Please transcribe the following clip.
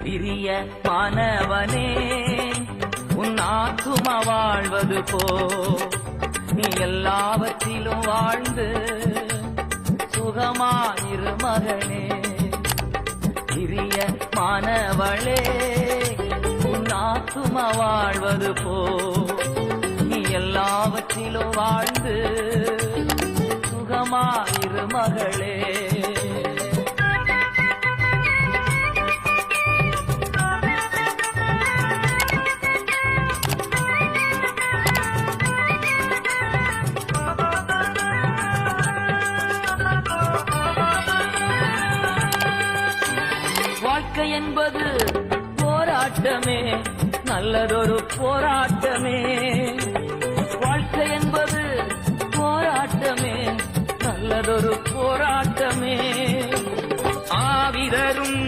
பிரிய மாணவனே உன் ஆத்துமா வாழ்வது போ நீ எல்லாவற்றிலும் வாழ்ந்து சுகமாயிரு மகனே. பிரிய மாணவளே உன் ஆத்துமா வாழ்வது போ நீ எல்லாவற்றிலும் வாழ்ந்து சுகமாயிரு மகளே. வாழ்க்கை என்பது போராட்டமே, நல்லதொரு போராட்டமே. வாழ்க்கை என்பது போராட்டமே, நல்லதொரு போராட்டமே. ஆவிதரும்